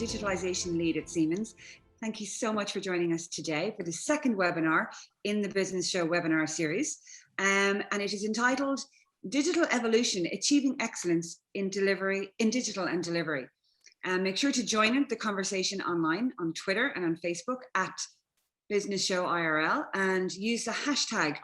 Digitalization Lead at Siemens. Thank you so much for joining us today for the second webinar in the Business Show webinar series. And it is entitled Digital Evolution, Achieving Excellence in Digital and Delivery. Make sure to join the conversation online on Twitter and on Facebook at Business Show IRL, and use the hashtag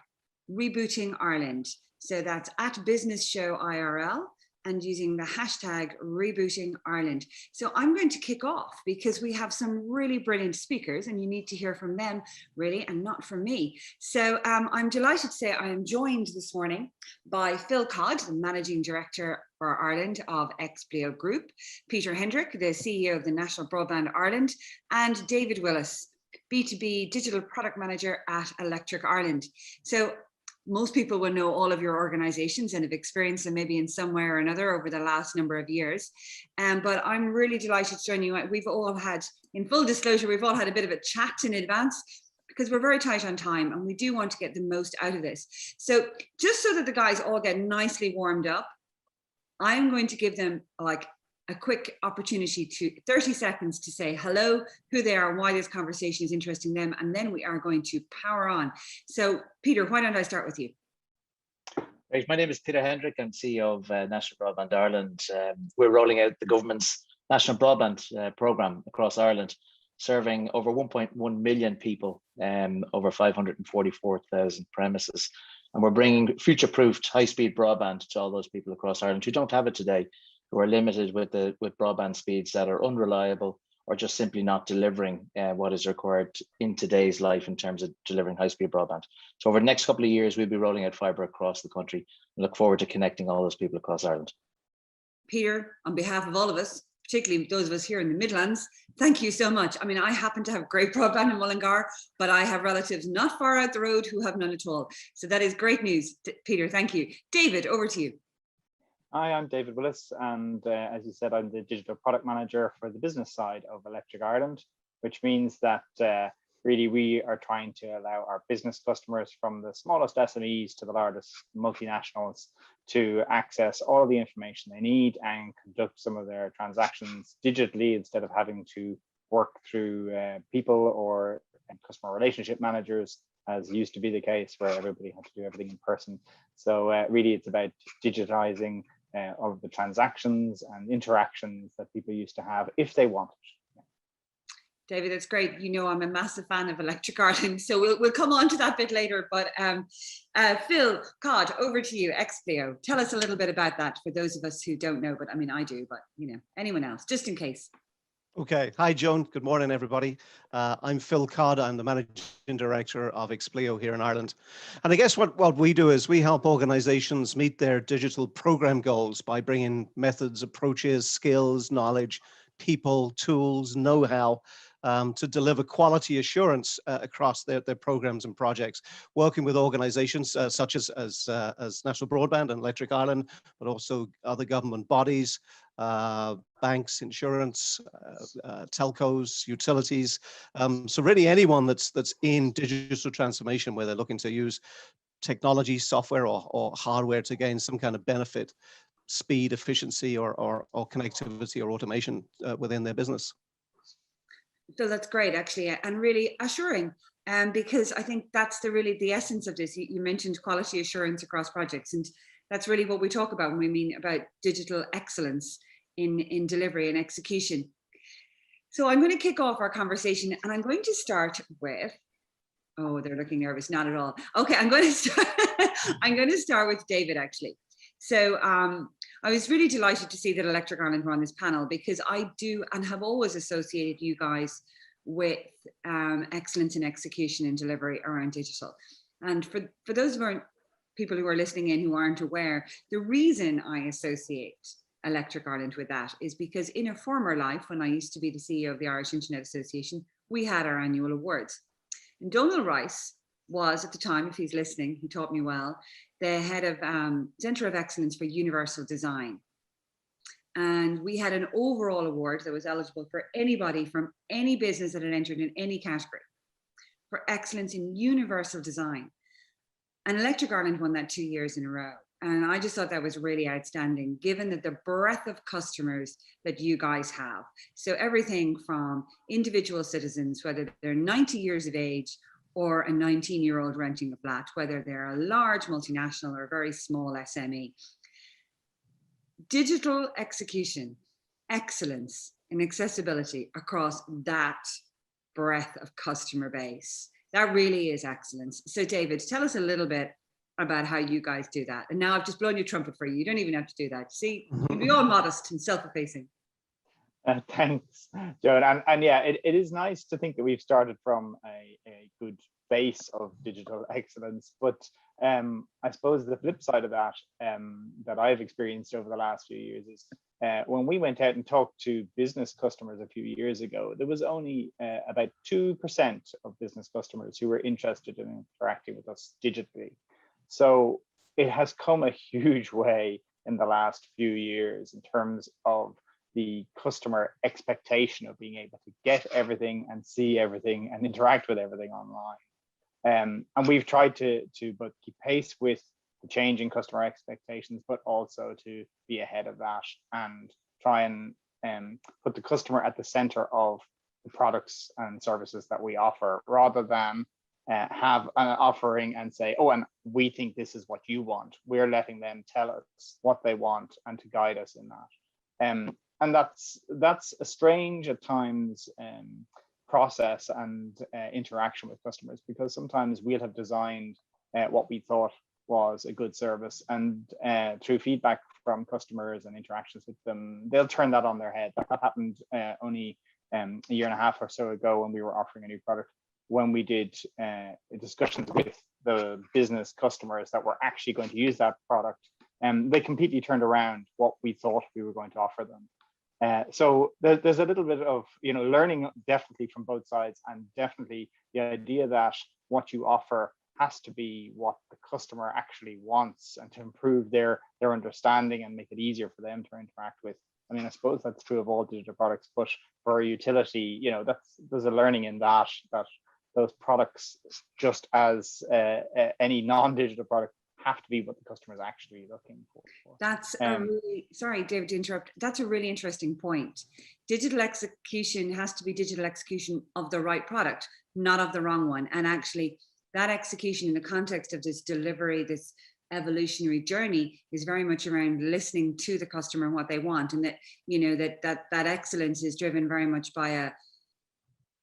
Rebooting Ireland. So that's at Business Show IRL and using the hashtag Rebooting Ireland. So I'm going to kick off because we have some really brilliant speakers and you need to hear from them really, and not from me. So I'm delighted to say I am joined this morning by Phil Codd, the Managing Director for Ireland of Expleo Group, Peter Hendrick, the CEO of the National Broadband Ireland, and David Willis, B2B Digital Product Manager at Electric Ireland. So most people will know all of your organizations and have experienced them maybe in some way or another over the last number of years. But I'm really delighted to join you. We've all had, in full disclosure, we've all had a bit of a chat in advance because we're very tight on time and we do want to get the most out of this. So just so that the guys all get nicely warmed up, I'm going to give them like a quick opportunity to 30 seconds to say hello, who they are, why this conversation is interesting them, and then we are going to power on. So Peter, why don't I start with you? Right, my name is Peter Hendrick. I'm CEO of National Broadband Ireland. We're rolling out the government's National Broadband programme across Ireland, serving over 1.1 million people, over 544,000 premises. And we're bringing future-proofed high-speed broadband to all those people across Ireland who don't have it today, who are limited with broadband speeds that are unreliable or just simply not delivering what is required in today's life in terms of delivering high-speed broadband. So over the next couple of years, we'll be rolling out fibre across the country. We look forward to connecting all those people across Ireland. Peter, on behalf of all of us, particularly those of us here in the Midlands, thank you so much. I mean, I happen to have great broadband in Mullingar, but I have relatives not far out the road who have none at all. So that is great news, Peter, thank you. David, over to you. Hi, I'm David Willis, and as you said, I'm the Digital Product Manager for the business side of Electric Ireland, which means that really we are trying to allow our business customers, from the smallest SMEs to the largest multinationals, to access all the information they need and conduct some of their transactions digitally instead of having to work through people or customer relationship managers, as used to be the case where everybody had to do everything in person. So really it's about digitizing of the transactions and interactions that people used to have if they wanted. David, that's great. You know, I'm a massive fan of Electric Ireland, so we'll come on to that bit later. But Phil Codd, over to you, Expleo. Tell us a little bit about that for those of us who don't know, but I mean, I do, but you know, anyone else, just in case. Okay. Hi, Joan. Good morning, everybody. I'm Phil Codd. I'm the Managing Director of Expleo here in Ireland. And I guess what we do is we help organizations meet their digital program goals by bringing methods, approaches, skills, knowledge, people, tools, know-how to deliver quality assurance across their programs and projects, working with organizations such as National Broadband and Electric Ireland, but also other government bodies, banks, insurance, telcos, utilities. So really anyone that's in digital transformation where they're looking to use technology, software or hardware to gain some kind of benefit, speed, efficiency or connectivity or automation within their business. So that's great, actually, and really assuring, because I think that's really the essence of this. You mentioned quality assurance across projects, and that's really what we talk about when we mean about digital excellence in delivery and execution. So I'm going to kick off our conversation, and I'm going to start with, oh, they're looking nervous, not at all. Okay, I'm going to start with David, actually. So I was really delighted to see that Electric Ireland were on this panel, because I do and have always associated you guys with excellence in execution and delivery around digital. And for those of our people who are listening in who aren't aware, the reason I associate Electric Ireland with that is because in a former life, when I used to be the CEO of the Irish Internet Association, we had our annual awards. And Donal Rice was, at the time, if he's listening, he taught me well, the head of Director of Excellence for Universal Design. And we had an overall award that was eligible for anybody from any business that had entered in any category for excellence in universal design. And Electric Ireland won that 2 years in a row. And I just thought that was really outstanding, given that the breadth of customers that you guys have. So everything from individual citizens, whether they're 90 years of age or a 19-year-old renting a flat, whether they're a large multinational or a very small SME. Digital execution, excellence in accessibility across that breadth of customer base. That really is excellence. So David, tell us a little bit about how you guys do that. And now I've just blown your trumpet for you. You don't even have to do that. See, you'll be all modest and self-effacing. Thanks, Joan. And yeah, it is nice to think that we've started from a good base of digital excellence. But I suppose the flip side of that, that I've experienced over the last few years is when we went out and talked to business customers a few years ago, there was only about 2% of business customers who were interested in interacting with us digitally. So it has come a huge way in the last few years in terms of the customer expectation of being able to get everything and see everything and interact with everything online. And we've tried to both keep pace with the changing customer expectations, but also to be ahead of that and try and put the customer at the center of the products and services that we offer, rather than have an offering and say, oh, and we think this is what you want. We're letting them tell us what they want and to guide us in that. And that's a strange at times process and interaction with customers, because sometimes we'll have designed what we thought was a good service, and through feedback from customers and interactions with them, they'll turn that on their head. That happened only a year and a half or so ago when we were offering a new product, when we did discussions with the business customers that were actually going to use that product, and they completely turned around what we thought we were going to offer them. So there's a little bit of learning definitely from both sides, and definitely the idea that what you offer has to be what the customer actually wants, and to improve their understanding and make it easier for them to interact with. I mean, I suppose that's true of all digital products, but for a utility, there's a learning in that those products, just as any non-digital product, have to be what the customer is actually looking for. That's sorry, David, to interrupt. That's a really interesting point. Digital execution has to be digital execution of the right product, not of the wrong one. And actually, that execution in the context of this delivery, this evolutionary journey, is very much around listening to the customer and what they want, and that excellence is driven very much by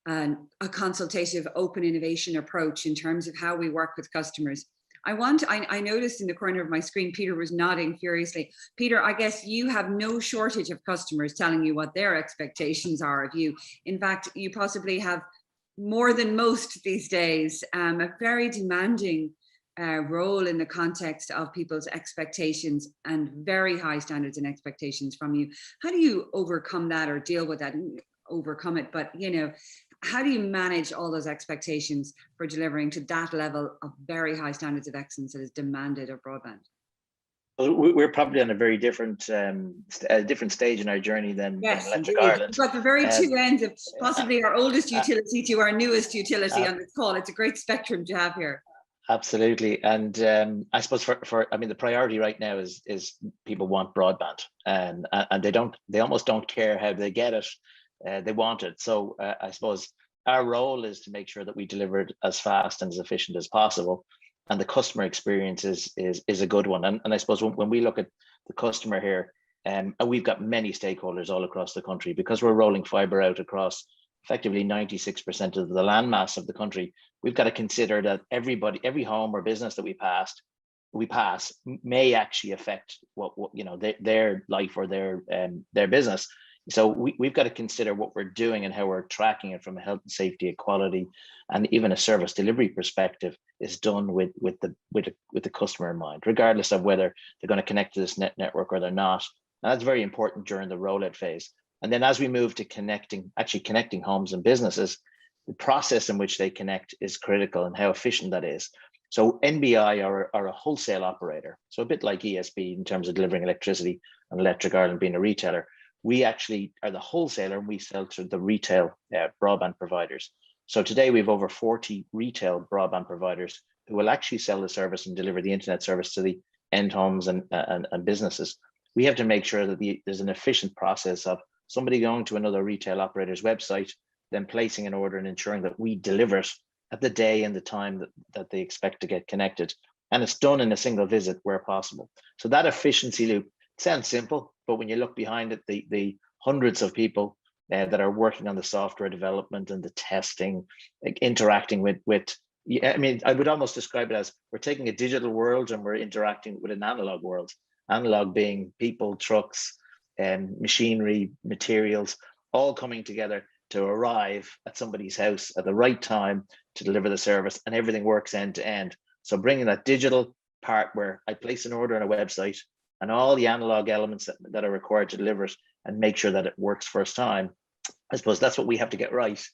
a consultative, open innovation approach in terms of how we work with customers. I noticed in the corner of my screen, Peter was nodding furiously. Peter, I guess you have no shortage of customers telling you what their expectations are of you. In fact, you possibly have more than most these days, a very demanding role in the context of people's expectations and very high standards and expectations from you. How do you overcome that, or deal with that? Overcome it, but how do you manage all those expectations for delivering to that level of very high standards of excellence that is demanded of broadband? We're probably on a very different stage in our journey than Electric Ireland. We've got the very two ends of possibly our oldest utility to our newest utility on this call. It's a great spectrum to have here. Absolutely, and I suppose the priority right now is people want broadband, and they almost don't care how they get it. They want it. So I suppose our role is to make sure that we deliver it as fast and as efficient as possible, and the customer experience is a good one. And I suppose when we look at the customer here, and we've got many stakeholders all across the country, because we're rolling fiber out across effectively 96% of the landmass of the country. We've got to consider that every home or business that we pass may actually affect what their life or their business. So we've got to consider what we're doing and how we're tracking it from a health and safety, equality, and even a service delivery perspective is done with the customer in mind, regardless of whether they're going to connect to this network or they're not. And that's very important during the rollout phase. And then as we move to connecting homes and businesses, the process in which they connect is critical, and how efficient that is. So NBI are a wholesale operator, so a bit like ESB in terms of delivering electricity, and Electric Ireland being a retailer. We actually are the wholesaler, and we sell to the retail broadband providers. So today we have over 40 retail broadband providers who will actually sell the service and deliver the internet service to the end homes and businesses. We have to make sure that there's an efficient process of somebody going to another retail operator's website, then placing an order and ensuring that we deliver it at the day and the time that they expect to get connected. And it's done in a single visit where possible. So that efficiency loop sounds simple, but when you look behind it, the hundreds of people that are working on the software development and the testing, like interacting with, I mean, I would almost describe it as we're taking a digital world and we're interacting with an analog world. Analog being people, trucks, machinery, materials, all coming together to arrive at somebody's house at the right time to deliver the service, and everything works end to end. So bringing that digital part where I place an order on a website and all the analog elements that are required to deliver it and make sure that it works first time, I suppose that's what we have to get right.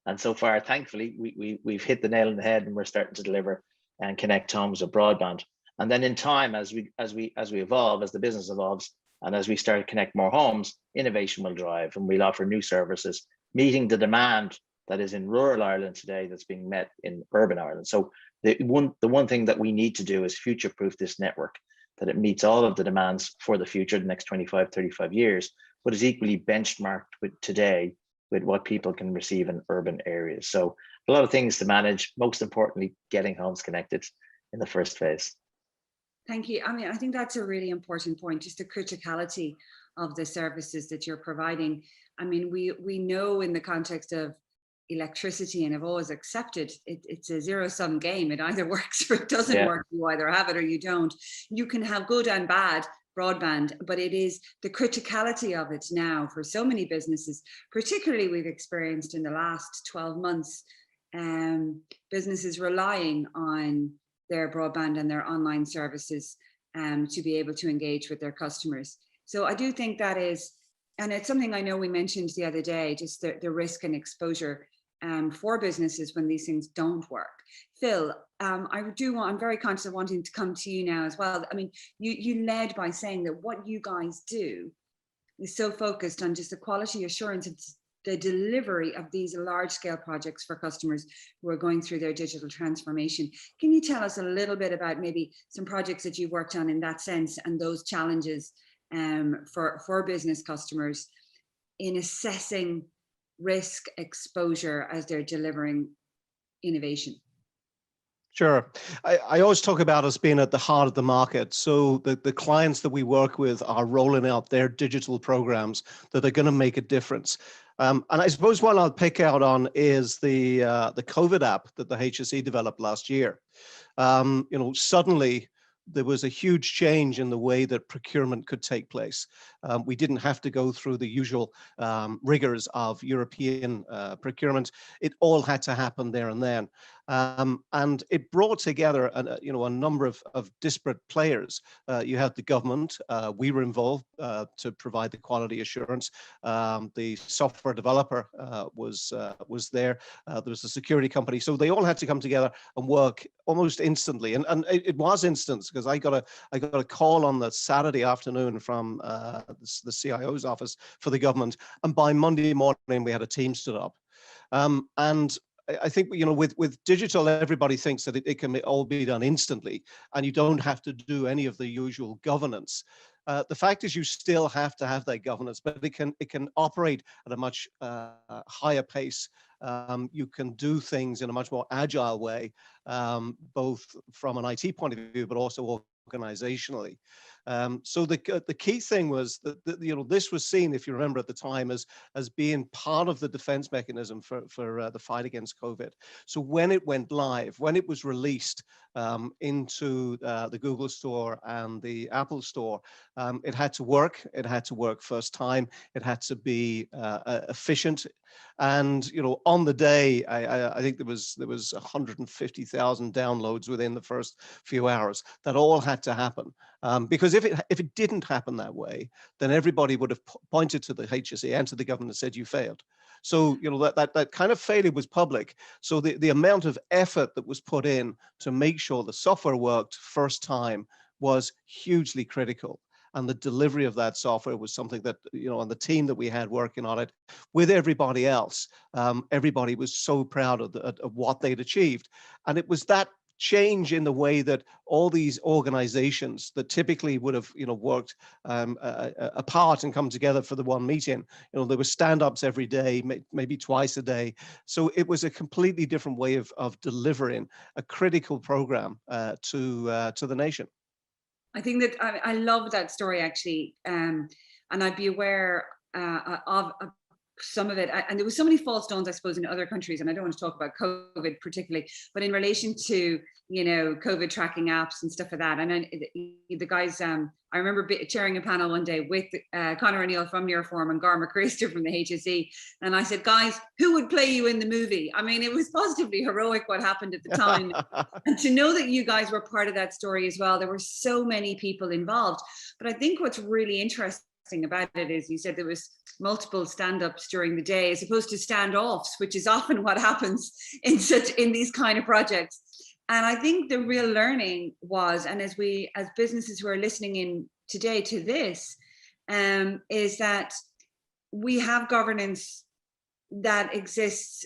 And so far, thankfully, we've hit the nail on the head, and we're starting to deliver and connect homes with broadband. And then in time, as we evolve, as the business evolves, and as we start to connect more homes, innovation will drive, and we'll offer new services, meeting the demand that is in rural Ireland today that's being met in urban Ireland. So the one thing that we need to do is future-proof this network, that it meets all of the demands for the future, the next 25, 35 years, but is equally benchmarked with today with what people can receive in urban areas. So a lot of things to manage, most importantly, getting homes connected in the first phase. Thank you. I mean, I think that's a really important point, just the criticality of the services that you're providing. I mean, we know in the context of electricity, and have always accepted it's a zero-sum game. It either works or it doesn't work. You either have it or you don't. You can have good and bad broadband, but it is the criticality of it now for so many businesses, particularly we've experienced in the last 12 months, businesses relying on their broadband and their online services to be able to engage with their customers. So I do think that is, and it's something I know we mentioned the other day, just the risk and exposure for businesses when these things don't work. Phil, I'm very conscious of wanting to come to you now as well. I mean, you led by saying that what you guys do is so focused on just the quality assurance of the delivery of these large scale projects for customers who are going through their digital transformation. Can you tell us a little bit about maybe some projects that you've worked on in that sense and those challenges for business customers in assessing risk exposure as they're delivering innovation? Sure. I always talk about us being at the heart of the market. So the clients that we work with are rolling out their digital programs that are going to make a difference. And I suppose one I'll pick out on is the COVID app that the HSE developed last year. Suddenly there was a huge change in the way that procurement could take place. We didn't have to go through the usual rigors of European procurement. It all had to happen there and then. And it brought together a number of disparate players. You had the government. We were involved to provide the quality assurance. The software developer was there. There was a security company. So they all had to come together and work almost instantly. And it was instant, because I got a call on the Saturday afternoon from the CIO's office for the government, and by Monday morning we had a team stood up. And I think, with digital, everybody thinks that it can all be done instantly and you don't have to do any of the usual governance. The fact is, you still have to have that governance, but it can operate at a much higher pace. You can do things in a much more agile way, both from an IT point of view, but also organizationally. So the key thing was that this was seen, if you remember at the time, as being part of the defense mechanism for the fight against COVID. So when it went live, when it was released into the Google Store and the Apple Store, it had to work. It had to work first time. It had to be efficient. And on the day, I think there was 150,000 downloads within the first few hours. That all had to happen, because if it didn't happen that way, then everybody would have pointed to the HSE and to the government and said, you failed. So that kind of failure was public. So the amount of effort that was put in to make sure the software worked first time was hugely critical. And the delivery of that software was something that, and the team that we had working on it with everybody else, everybody was so proud of what they'd achieved. And it was that change in the way that all these organizations that typically would have, worked apart and come together for the one meeting, there were stand-ups every day, maybe twice a day. So it was a completely different way of delivering a critical program to the nation. I think that I love that story, actually. And I'd be aware of some of it. And there was so many false dawns, I suppose, in other countries. And I don't want to talk about COVID particularly, but in relation to, COVID tracking apps and stuff like that. And then the guys, I remember chairing a panel one day with Conor O'Neill from Nearform and Gar McChrystal from the HSE. And I said, guys, who would play you in the movie? I mean, it was positively heroic what happened at the time. And to know that you guys were part of that story as well, there were so many people involved. But I think what's really interesting about it is, you said there was multiple stand-ups during the day as opposed to standoffs, which is often what happens in these kind of projects. And I think the real learning was, and as businesses who are listening in today to this, is that we have governance that exists,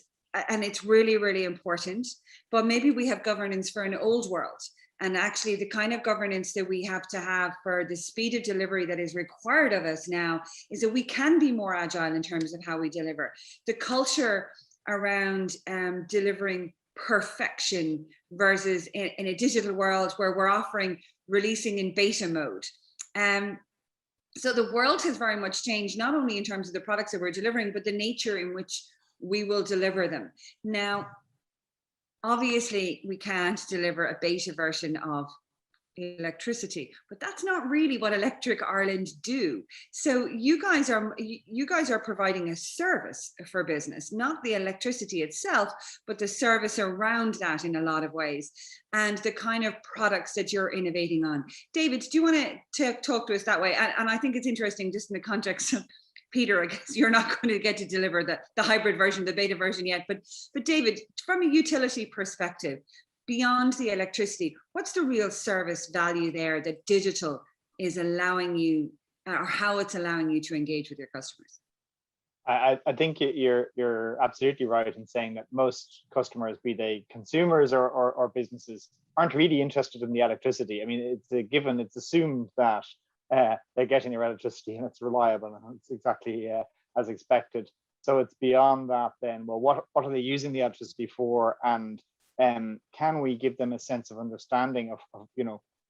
and it's really, really important, but maybe we have governance for an old world. And actually the kind of governance that we have to have for the speed of delivery that is required of us now is that we can be more agile in terms of how we deliver. The culture around delivering perfection versus in a digital world where we're releasing in beta mode. So the world has very much changed, not only in terms of the products that we're delivering, but the nature in which we will deliver them. Now, obviously, we can't deliver a beta version of electricity, but that's not really what Electric Ireland do. So you guys are providing a service for business, not the electricity itself, but the service around that in a lot of ways, and the kind of products that you're innovating on. David, do you want to talk to us that way? And I think it's interesting, just in the context of Peter, I guess you're not going to get to deliver the hybrid version, the beta version yet, but David, from a utility perspective, beyond the electricity, what's the real service value there that digital is allowing you, or how it's allowing you to engage with your customers? I think you're absolutely right in saying that most customers, be they consumers or businesses, aren't really interested in the electricity. I mean, it's a given, it's assumed that they're getting their electricity and it's reliable and it's exactly as expected. So it's beyond that then, well, what are they using the electricity for? And can we give them a sense of understanding of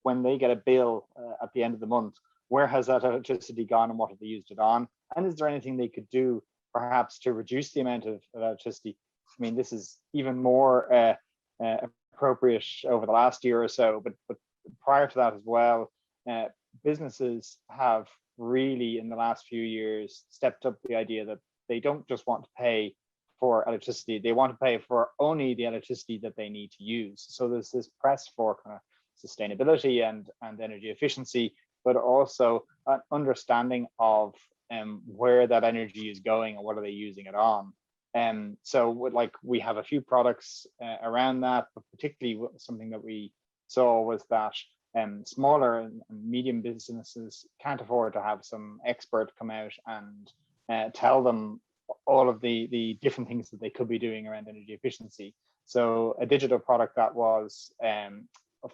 when they get a bill at the end of the month, where has that electricity gone and what have they used it on? And is there anything they could do perhaps to reduce the amount of electricity? I mean, this is even more appropriate over the last year or so, but prior to that as well, businesses have really in the last few years stepped up the idea that they don't just want to pay for electricity, they want to pay for only the electricity that they need to use. So there's this press for kind of sustainability and energy efficiency, but also an understanding of where that energy is going and what are they using it on. So like we have a few products around that, but particularly something that we saw was that smaller and medium businesses can't afford to have some expert come out and tell them all of the different things that they could be doing around energy efficiency. So a digital product that was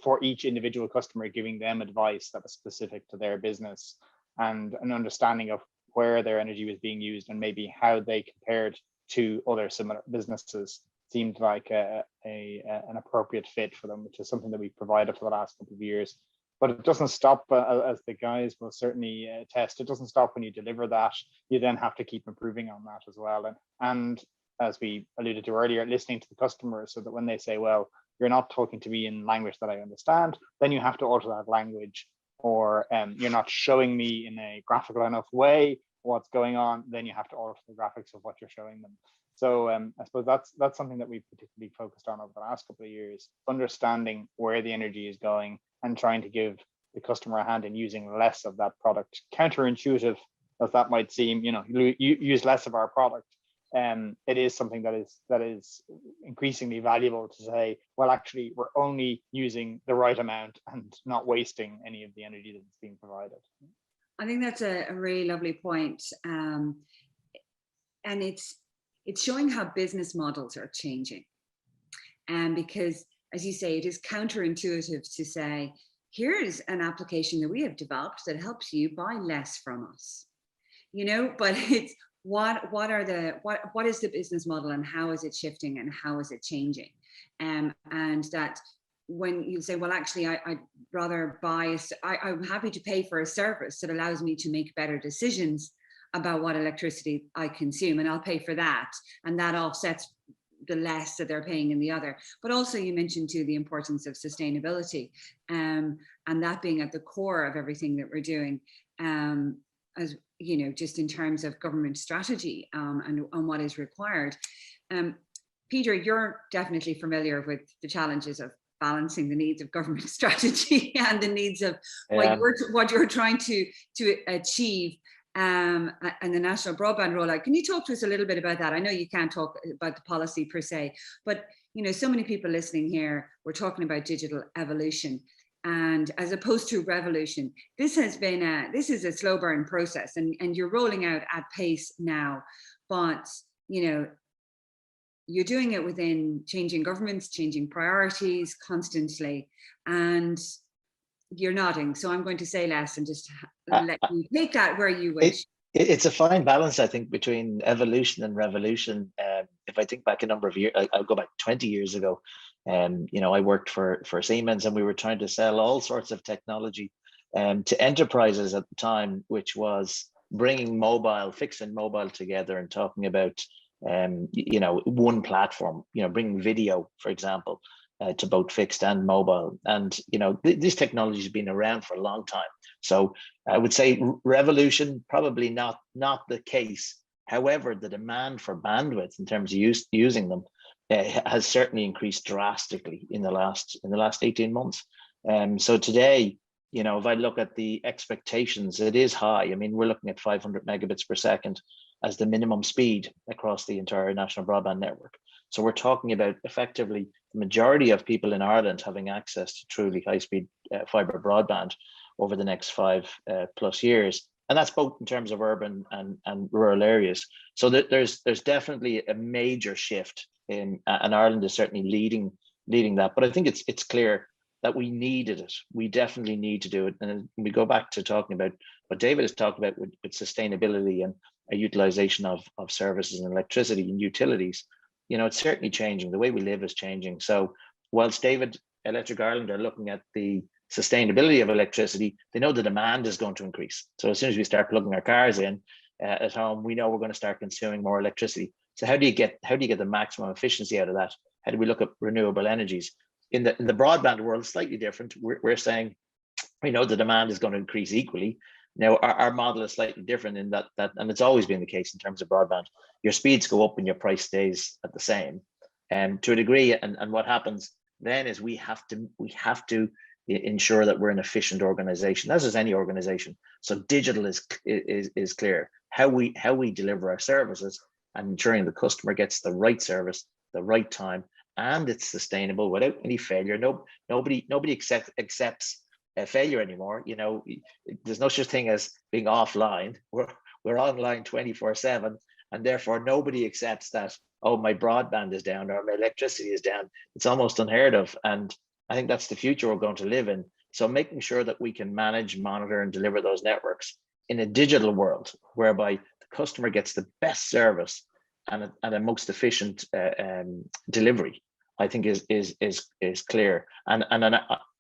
for each individual customer, giving them advice that was specific to their business and an understanding of where their energy was being used and maybe how they compared to other similar businesses seemed like an appropriate fit for them, which is something that we've provided for the last couple of years. But it doesn't stop, as the guys will certainly attest, it doesn't stop when you deliver that. You then have to keep improving on that as well. And as we alluded to earlier, listening to the customers so that when they say, well, you're not talking to me in language that I understand, then you have to alter that language, or you're not showing me in a graphical enough way what's going on, then you have to alter the graphics of what you're showing them. So I suppose that's something that we've particularly focused on over the last couple of years, understanding where the energy is going and trying to give the customer a hand in using less of that product. Counterintuitive as that might seem, you use less of our product. It is something that is increasingly valuable to say, well, actually, we're only using the right amount and not wasting any of the energy that's being provided. I think that's a really lovely point. And it's showing how business models are changing. And because as you say, it is counterintuitive to say, here's an application that we have developed that helps you buy less from us, but it's what is the business model, and how is it shifting, and how is it changing? And that when you say, well, actually, I'd rather I'm happy to pay for a service that allows me to make better decisions about what electricity I consume, and I'll pay for that, and that offsets the less that they're paying in the other. But also you mentioned too the importance of sustainability, and that being at the core of everything that we're doing, as just in terms of government strategy, and what is required. Peter, you're definitely familiar with the challenges of balancing the needs of government strategy and the needs of what you're trying to achieve, and the national broadband rollout. Can you talk to us a little bit about that? I know you can't talk about the policy per se, but so many people listening here, we're talking about digital evolution, and as opposed to revolution. This is a slow burn process, and you're rolling out at pace now, but you're doing it within changing governments, changing priorities constantly, and you're nodding. So I'm going to say less and just let you take that where you wish. It's a fine balance, I think, between evolution and revolution. If I think back a number of years, I'll go back 20 years ago. I worked for Siemens, and we were trying to sell all sorts of technology to enterprises at the time, which was bringing fixed and mobile together, and talking about one platform, bringing video, for example, to both fixed and mobile. And this technology has been around for a long time. So I would say revolution, probably not the case. However, the demand for bandwidth in terms of using them has certainly increased drastically in the last 18 months. So today, if I look at the expectations, it is high. I mean, we're looking at 500 megabits per second as the minimum speed across the entire national broadband network. So we're talking about effectively the majority of people in Ireland having access to truly high-speed fibre broadband over the next 5+ years. And that's both in terms of urban and rural areas. So there's definitely a major shift and Ireland is certainly leading that. But I think it's clear that we needed it. We definitely need to do it. And we go back to talking about what David has talked about with sustainability and a utilization of services and electricity and utilities. It's certainly changing. The way we live is changing. So whilst Electric Ireland are looking at the sustainability of electricity, they know the demand is going to increase. So as soon as we start plugging our cars in at home, we know we're going to start consuming more electricity. So how do you get the maximum efficiency out of that? How do we look at renewable energies? In the broadband world, slightly different. We're saying we know the demand is going to increase equally. Now our model is slightly different in that, and it's always been the case in terms of broadband. Your speeds go up and your price stays at the same, to a degree. And what happens then is we have to ensure that we're an efficient organization, as is any organization. So digital is clear. How we deliver our services and ensuring the customer gets the right service, the right time, and it's sustainable without any failure. Nobody accepts failure anymore. There's no such thing as being offline. We're online 24/7, and therefore nobody accepts that, oh, my broadband is down or my electricity is down. It's almost unheard of. And I think that's the future we're going to live in. So making sure that we can manage, monitor, and deliver those networks in a digital world, whereby the customer gets the best service and a most efficient delivery, I think is clear. And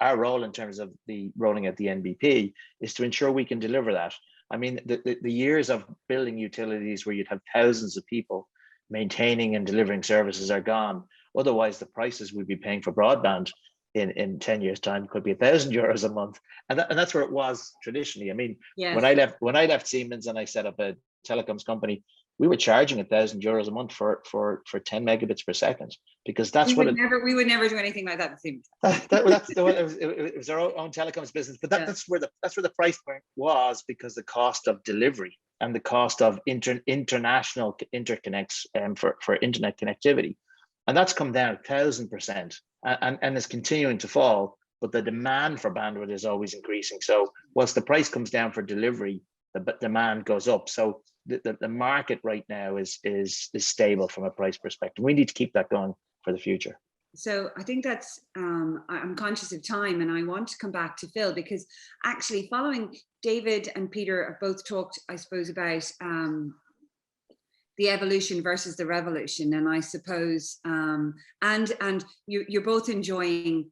our role in terms of the rolling out the NBP is to ensure we can deliver that. I mean, the years of building utilities where you'd have thousands of people maintaining and delivering services are gone. Otherwise, the prices we'd be paying for broadband in 10 years' time could be €1,000 a month, and that's where it was traditionally. I mean, yes. when I left Siemens and I set up a telecoms company, we were charging €1,000 a month for 10 megabits per second, because that's we would never do anything like that with Siemens. It was our own telecoms business, but that's where the price point was, because the cost of delivery and the cost of international interconnects for internet connectivity, and that's come down 1,000%, and is continuing to fall. But the demand for bandwidth is always increasing. So whilst the price comes down for delivery, the demand goes up. So the market right now is stable from a price perspective. We need to keep that going for the future. So I think that's, I'm conscious of time and I want to come back to Phil, because actually following David and Peter have both talked, I suppose, about the evolution versus the revolution. And I suppose, and you're both enjoying,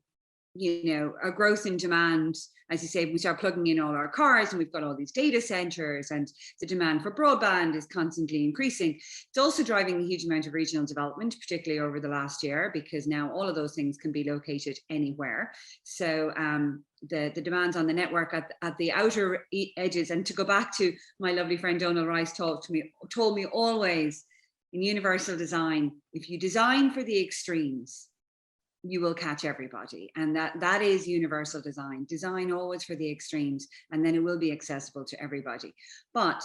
a growth in demand. As you say, we start plugging in all our cars and we've got all these data centers and the demand for broadband is constantly increasing. It's also driving a huge amount of regional development, particularly over the last year, because now all of those things can be located anywhere. So the demands on the network at the outer edges, and to go back to my lovely friend Donald Rice told me always, in universal design, if you design for the extremes, you will catch everybody. And that is universal design. Design always for the extremes, and then it will be accessible to everybody. But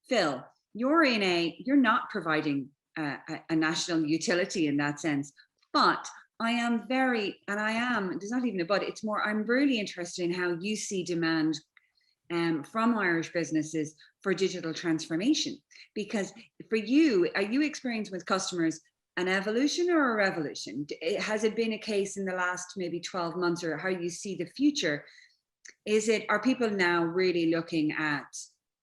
Phil, you're not providing a national utility in that sense, but there's not even a but, it's more, I'm really interested in how you see demand from Irish businesses for digital transformation. Because for you, are you experiencing with customers an evolution or a revolution? Has it been a case in the last maybe 12 months, or how you see the future? Are people now really looking at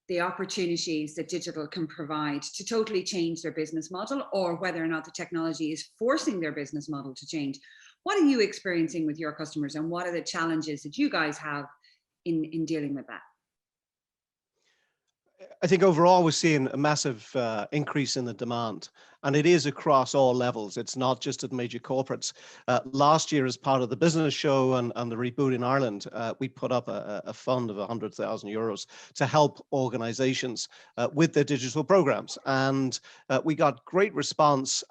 the opportunities that digital can provide to totally change their business model, or whether or not the technology is forcing their business model to change? What are you experiencing with your customers, and what are the challenges that you guys have in dealing with that? I think overall we're seeing a massive increase in the demand, and it is across all levels. It's not just at major corporates. Last year, as part of the business show and the Rebooting Ireland, we put up a fund of €100,000 to help organizations with their digital programs. And we got great response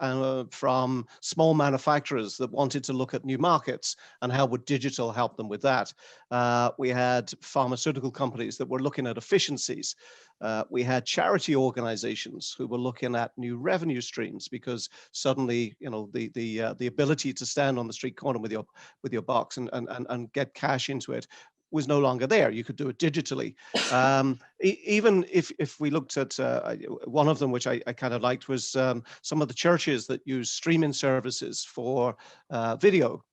from small manufacturers that wanted to look at new markets and how would digital help them with that. We had pharmaceutical companies that were looking at efficiencies. We had charity organizations who were looking at new revenue streams, because suddenly, the ability to stand on the street corner with your box and get cash into it was no longer there. You could do it digitally. Even if we looked at one of them, which I kind of liked, was some of the churches that use streaming services for video.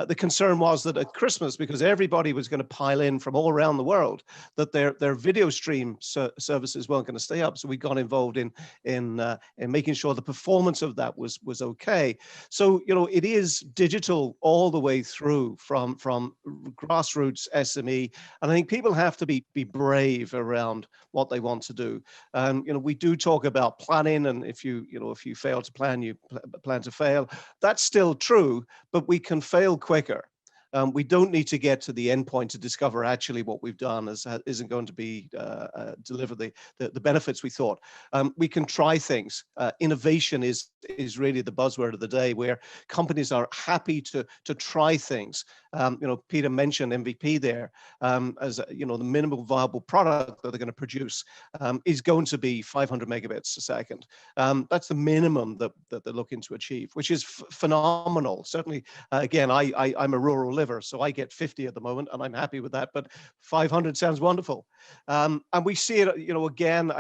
The concern was that at Christmas, because everybody was going to pile in from all around the world, that their video stream services weren't going to stay up. So we got involved in making sure the performance of that was okay. So it is digital all the way through, from grassroots SME, and I think people have to be brave around what they want to do. We do talk about planning, and if you fail to plan, you plan to fail. That's still true, but we can fail quicker. We don't need to get to the end point to discover actually what we've done isn't going to be deliver the benefits we thought. We can try things. Innovation is really the buzzword of the day, where companies are happy to try things. Peter mentioned MVP there, as the minimum viable product that they're going to produce is going to be 500 megabits a second. That's the minimum that they're looking to achieve, which is phenomenal. Certainly, again, I'm a rural liver, so I get 50 at the moment, and I'm happy with that. But 500 sounds wonderful, and we see it. Again,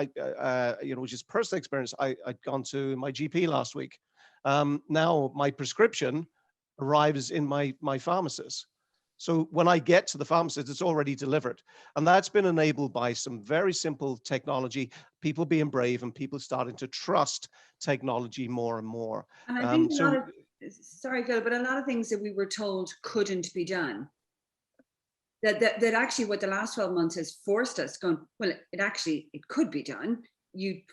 which is personal experience. I'd gone to my GP last week. Now my prescription arrives in my pharmacist. So when I get to the pharmacist, it's already delivered. And that's been enabled by some very simple technology, people being brave and people starting to trust technology more and more. And I think sorry, Phil, but a lot of things that we were told couldn't be done, that actually what the last 12 months has forced us going, well, it could be done.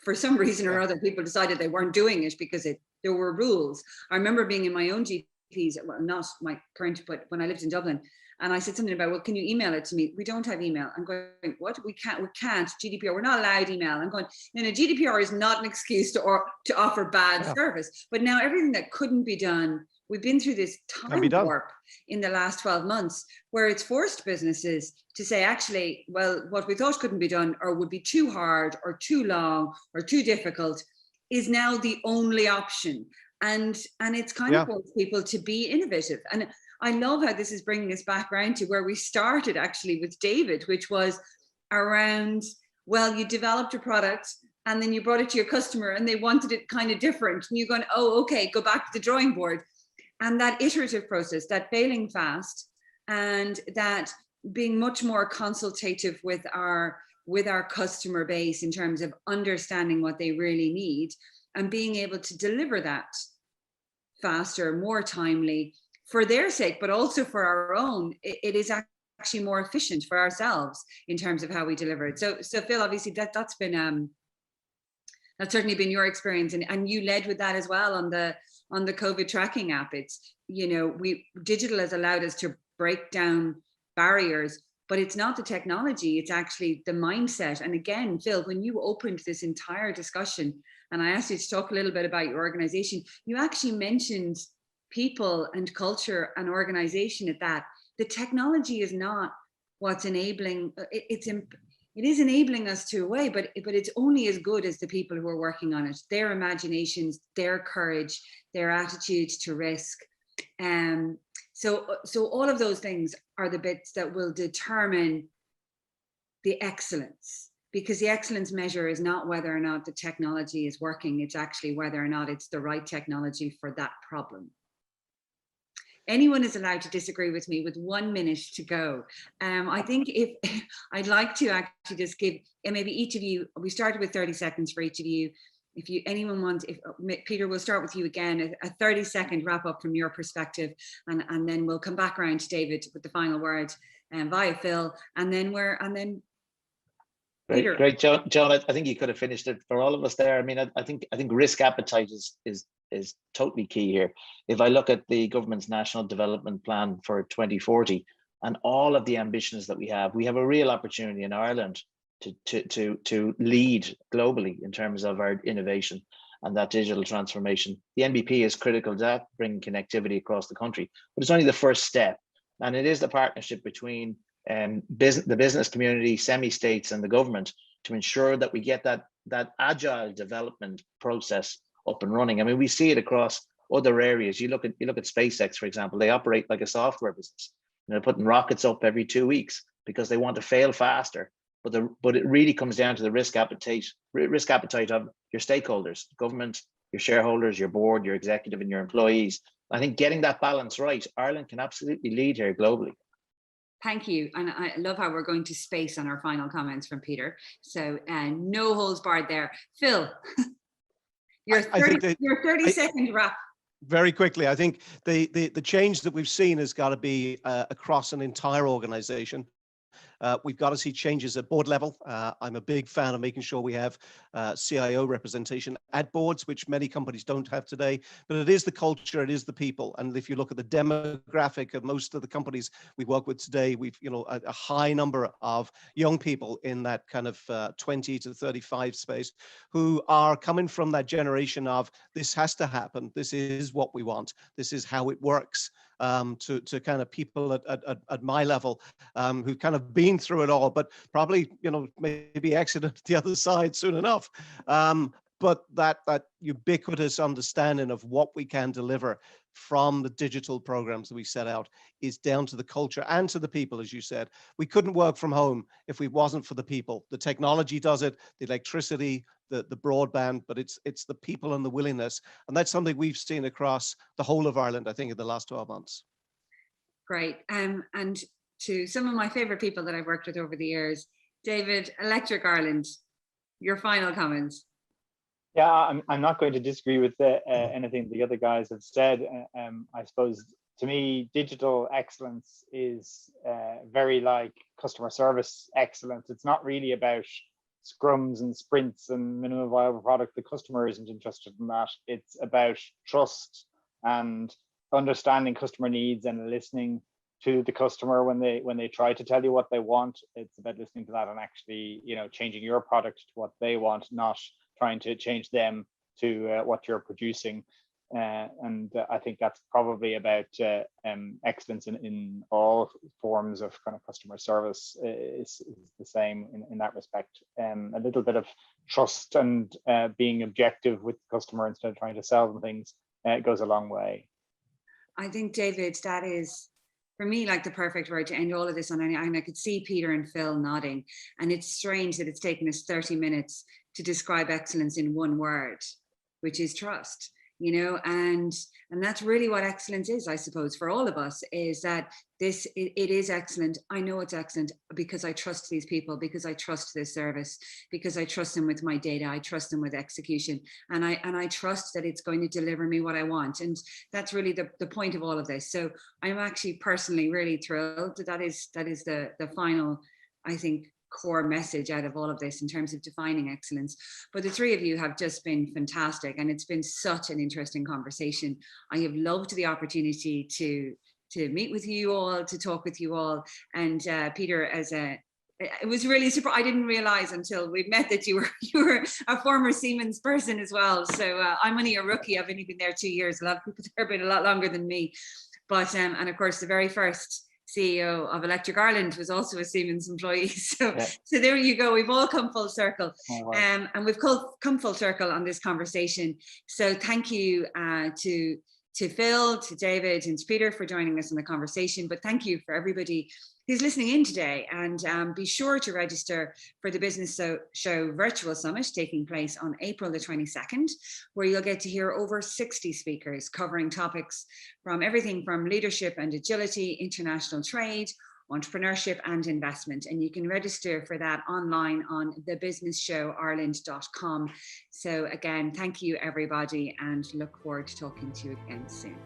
For some reason or other, people decided they weren't doing it because there were rules. I remember being in my own GPs, well, not my current, but when I lived in Dublin, and I said something about, well, can you email it to me? We don't have email. I'm going, what? We can't, GDPR, we're not allowed email. I'm going, GDPR is not an excuse to offer bad service. But now everything that couldn't be done, we've been through this time warp in the last 12 months, where it's forced businesses to say, actually, well, what we thought couldn't be done or would be too hard or too long or too difficult is now the only option. And it's kind of forced people to be innovative. And I love how this is bringing us back around to where we started actually with David, which was around, well, you developed a product and then you brought it to your customer and they wanted it kind of different. And you're going, oh, okay, go back to the drawing board. and that iterative process, that failing fast, and that being much more consultative with our customer base in terms of understanding what they really need and being able to deliver that faster, more timely for their sake, but also for our own. It is actually more efficient for ourselves in terms of how we deliver it. So Phil, obviously that's been that's certainly been your experience, and you led with that as well on the COVID tracking app. It's, you know, digital has allowed us to break down barriers, but it's not the technology, it's actually the mindset. And again, Phil, when you opened this entire discussion and I asked you to talk a little bit about your organization, you actually mentioned people and culture and organization at that. The technology is not what's enabling, it is enabling us to a way, but it's only as good as the people who are working on it, their imaginations, their courage, their attitudes to risk. So all of those things are the bits that will determine the excellence, because the excellence measure is not whether or not the technology is working, it's actually whether or not it's the right technology for that problem. Anyone is allowed to disagree with me with 1 minute to go. I think if I'd like to actually just give, and maybe each of you, we started with 30 seconds for each of you. If anyone wants, Peter, we'll start with you again, a 30-second wrap up from your perspective, and then we'll come back around to David with the final word via Phil, and then Peter. Great, John. I think you could have finished it for all of us there. I mean, I think risk appetite is totally key here. If I look at the government's National Development Plan for 2040 and all of the ambitions that we have a real opportunity in Ireland to lead globally in terms of our innovation and that digital transformation. The NBP is critical to that, bringing connectivity across the country, but it's only the first step. And it is the partnership between the business community, semi-states and the government to ensure that we get that agile development process up and running. I mean, we see it across other areas. You look at SpaceX, for example, they operate like a software business. And they're putting rockets up every 2 weeks because they want to fail faster. But it really comes down to the risk appetite of your stakeholders, government, your shareholders, your board, your executive, and your employees. I think getting that balance right, Ireland can absolutely lead here globally. Thank you. And I love how we're going to space on our final comments from Peter. So no holds barred there. Phil, your 30-second wrap. Very quickly, I think the change that we've seen has got to be across an entire organization. We've got to see changes at board level. I'm a big fan of making sure we have CIO representation at boards, which many companies don't have today. But it is the culture, it is the people. And if you look at the demographic of most of the companies we work with today, we've a high number of young people in that kind of 20 to 35 space who are coming from that generation of this has to happen. This is what we want. This is how it works. To kind of people at my level who've kind of been through it all, but probably, maybe exited the other side soon enough. But that ubiquitous understanding of what we can deliver from the digital programs that we set out is down to the culture and to the people, as you said. We couldn't work from home if it wasn't for the people. The technology does it, the electricity, the broadband, but it's the people and the willingness. And that's something we've seen across the whole of Ireland, I think, in the last 12 months. Great. And to some of my favorite people that I've worked with over the years, David, Electric Ireland, your final comments. Yeah, I'm not going to disagree with anything the other guys have said. I suppose, to me, digital excellence is very like customer service excellence. It's not really about scrums and sprints and minimum viable product. The customer isn't interested in that. It's about trust and understanding customer needs and listening to the customer when they try to tell you what they want. It's about listening to that and actually, changing your product to what they want, not trying to change them to what you're producing. And I think that's probably about excellence in all forms of kind of customer service is the same in that respect. A little bit of trust and being objective with the customer instead of trying to sell them things goes a long way. I think, David, that is, for me, like the perfect word to end all of this on. And I could see Peter and Phil nodding. And it's strange that it's taken us 30 minutes to describe excellence in one word, which is trust. and that's really what excellence is, I suppose, for all of us, is that it is excellent. I know it's excellent because I trust these people, because I trust this service, because I trust them with my data, I trust them with execution, and I trust that it's going to deliver me what I want. And that's really the point of all of this. So I'm actually personally really thrilled that is the final, I think, core message out of all of this in terms of defining excellence. But the three of you have just been fantastic, and it's been such an interesting conversation. I have loved the opportunity to meet with you all, to talk with you all. And Peter, it was really surprising. I didn't realize until we met that you were a former Siemens person as well. So I'm only a rookie. I've only been there 2 years. A lot of people there have been a lot longer than me. But and of course, the very first CEO of Electric Ireland was also a Siemens employee. So there you go. We've all come full circle. Oh, wow. And we've come full circle on this conversation. So thank you to Phil, to David, and to Peter for joining us in the conversation. But thank you for everybody who's listening in today. And be sure to register for the Business Show Virtual Summit taking place on April the 22nd, where you'll get to hear over 60 speakers covering topics from everything from leadership and agility, international trade, entrepreneurship and investment. And you can register for that online on thebusinessshowireland.com. So again, thank you everybody, and look forward to talking to you again soon.